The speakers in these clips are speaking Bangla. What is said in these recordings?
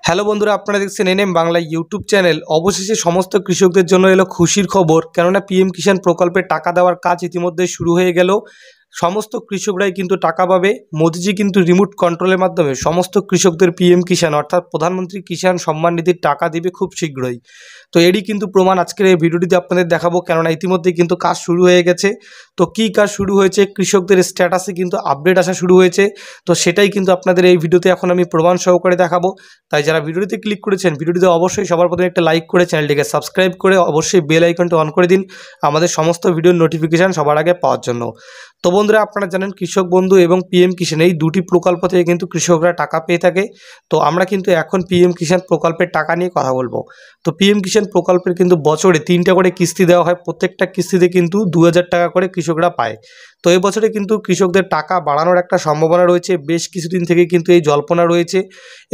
হ্যালো বন্ধুরা, আপনারা দেখছেন এনএম বাংলা ইউটিউব চ্যানেল। অবশেষে সমস্ত কৃষকদের জন্য এলো খুশির খবর, কেননা পিএম কিষাণ প্রকল্পে টাকা দেওয়ার কাজ ইতিমধ্যে শুরু হয়ে গেল। সমস্ত কৃষকরাই কিন্তু টাকা পাবে। মোদিজি কিন্তু রিমোট কন্ট্রোলের মাধ্যমে সমস্ত কৃষকদের পিএম কিষাণ অর্থাৎ প্রধানমন্ত্রী কিষাণ সম্মান নিধির টাকা দিবে খুব শীঘ্রই। তো এরই কিন্তু প্রমাণ আজকের এই ভিডিওটিতে আপনাদের দেখাবো, কেননা ইতিমধ্যে কিন্তু কাজ শুরু হয়ে গেছে। তো কী কাজ শুরু হয়েছে, কৃষকদের স্ট্যাটাসে কিন্তু আপডেট আসা শুরু হয়েছে। তো সেটাই কিন্তু আপনাদের এই ভিডিওতে এখন আমি প্রমাণ সহকারে দেখাবো। তাই যারা ভিডিওটিতে ক্লিক করেছেন, ভিডিওটিতে অবশ্যই সবার প্রথমে একটা লাইক করে চ্যানেলটিকে সাবস্ক্রাইব করে অবশ্যই বেল আইকনটি অন করে দিন আমাদের সমস্ত ভিডিওর নোটিফিকেশান সবার আগে পাওয়ার জন্য। তো বন্ধুরা, আপনারা জানেন কৃষক বন্ধু এবং পিএম কিষাণ এই দুটি প্রকল্প থেকে কিন্তু কৃষকরা টাকা পেয়ে থাকে। তো আমরা কিন্তু এখন পিএম কিষাণ প্রকল্পের টাকা নিয়ে কথা বলবো। তো পিএম কিষাণ প্রকল্পের কিন্তু বছরে 3টা করে কিস্তি দেওয়া হয়, প্রত্যেকটা কিস্তিতে কিন্তু 2000 টাকা করে কৃষকরা পায়। তো এই বছরে কিন্তু কৃষকদের টাকা বাড়ানোর একটা সম্ভাবনা রয়েছে। বেশ কিছুদিন থেকে কিন্তু এই জল্পনা রয়েছে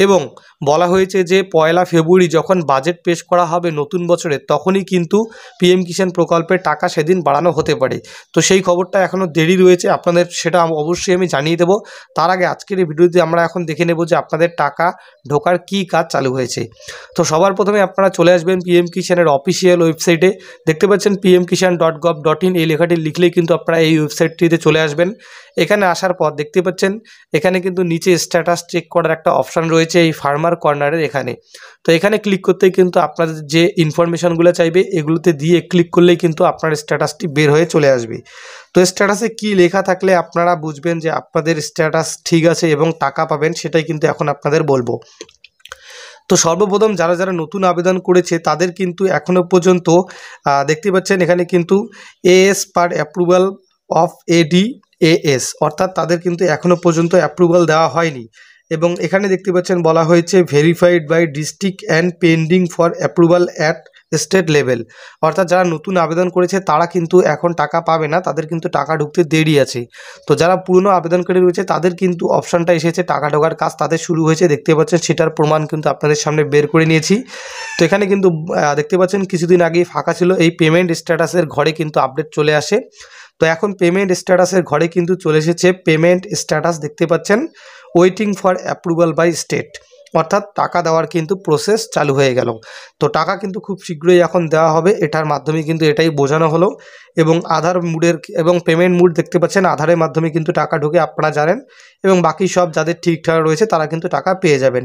এবং বলা হয়েছে যে 1 ফেব্রুয়ারি যখন বাজেট পেশ করা হবে নতুন বছরে, তখনই কিন্তু পিএম কিষাণ প্রকল্পের টাকা সেদিন বাড়ানো হতে পারে। তো সেই খবরটা এখনও দেরি রয়েছে, আপনাদের সেটা অবশ্যই আমি জানিয়ে দেবো। তার আগে আজকের এই ভিডিওতে আমরা এখন দেখে নেব যে আপনাদের টাকা ঢোকার কী কাজ চালু হয়েছে। তো সবার প্রথমে আপনারা চলে আসবেন পিএম কিষাণের অফিসিয়াল ওয়েবসাইটে। দেখতে পাচ্ছেন pmkishan.gov.in এই লেখাটি লিখলেই কিন্তু আপনারা এই ওয়েবসাইটটিতে চলে আসবেন। এখানে আসার পর দেখতে পাচ্ছেন এখানে কিন্তু নিচে স্ট্যাটাস চেক করার একটা অপশান রয়েছে এই ফার্মার কর্নারের এখানে। তো এখানে ক্লিক করতেই কিন্তু আপনাদের যে ইনফরমেশানগুলো চাইবে এগুলোতে দিয়ে ক্লিক করলেই কিন্তু আপনার স্ট্যাটাসটি বের হয়ে চলে আসবে। তো স্ট্যাটাসে কি লেখা থাকলে আপনারা বুঝবেন যে আপনাদের স্ট্যাটাস ঠিক আছে এবং টাকা পাবেন, সেটাই কিন্তু এখন আপনাদের বলবো। তো সর্বপ্রথম যারা যারা নতুন আবেদন করেছে তাদের কিন্তু এখনও পর্যন্ত দেখতে পাচ্ছেন এখানে কিন্তু এএস পার অ্যাপ্রুভাল অফ এডিএএস অর্থাৎ তাদের কিন্তু এখনও পর্যন্ত অ্যাপ্রুভাল দেওয়া হয়নি। এবং এখানে দেখতে পাচ্ছেন বলা হয়েছে verified by district and pending for approval at state level, অর্থাৎ যারা নতুন আবেদন করেছে তারা কিন্তু এখন টাকা পাবে না, তাদের কিন্তু টাকা ঢুকতে দেরি আছে। তো যারা পুরনো আবেদনকারী রয়েছে তাদের কিন্তু অপশানটা এসেছে, টাকা ঢোকার কাজ তাদের শুরু হয়েছে, দেখতে পাচ্ছেন সেটার প্রমাণ কিন্তু আপনাদের সামনে বের করে নিয়েছি। তো এখানে কিন্তু দেখতে পাচ্ছেন কিছুদিন আগেই ফাঁকা ছিল, এই পেমেন্ট স্ট্যাটাসের ঘরে কিন্তু আপডেট চলে আসে। তো এখন পেমেন্ট স্ট্যাটাসের ঘরে কিন্তু চলে এসেছে পেমেন্ট স্ট্যাটাস, দেখতে পাচ্ছেন waiting for approval by state, অর্থাৎ টাকা দেওয়ার কিন্তু প্রসেস চালু হয়ে গেল। তো টাকা কিন্তু খুব শীঘ্রই এখন দেওয়া হবে, এটার মাধ্যমে কিন্তু এটাই বোঝানো হলো। এবং আধার মুডের এবং পেমেন্ট মুড দেখতে পাচ্ছেন আধারের মাধ্যমে কিন্তু টাকা ঢুকে আপনারা জানেন, এবং বাকি সব যাদের ঠিকঠাক রয়েছে তারা কিন্তু টাকা পেয়ে যাবেন।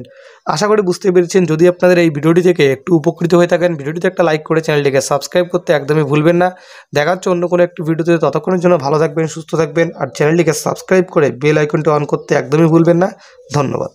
আশা করি বুঝতে পেরেছেন। যদি আপনাদের এই ভিডিওটি থেকে একটু উপকৃত হয়ে থাকেন, ভিডিওটিতে একটা লাইক করে চ্যানেলটিকে সাবস্ক্রাইব করতে একদমই ভুলবেন না। দেখা হচ্ছে অন্য কোনো একটি ভিডিওতে, ততক্ষণের জন্য ভালো থাকবেন, সুস্থ থাকবেন, আর চ্যানেলটিকে সাবস্ক্রাইব করে বেল আইকনটি অন করতে একদমই ভুলবেন না। ধন্যবাদ।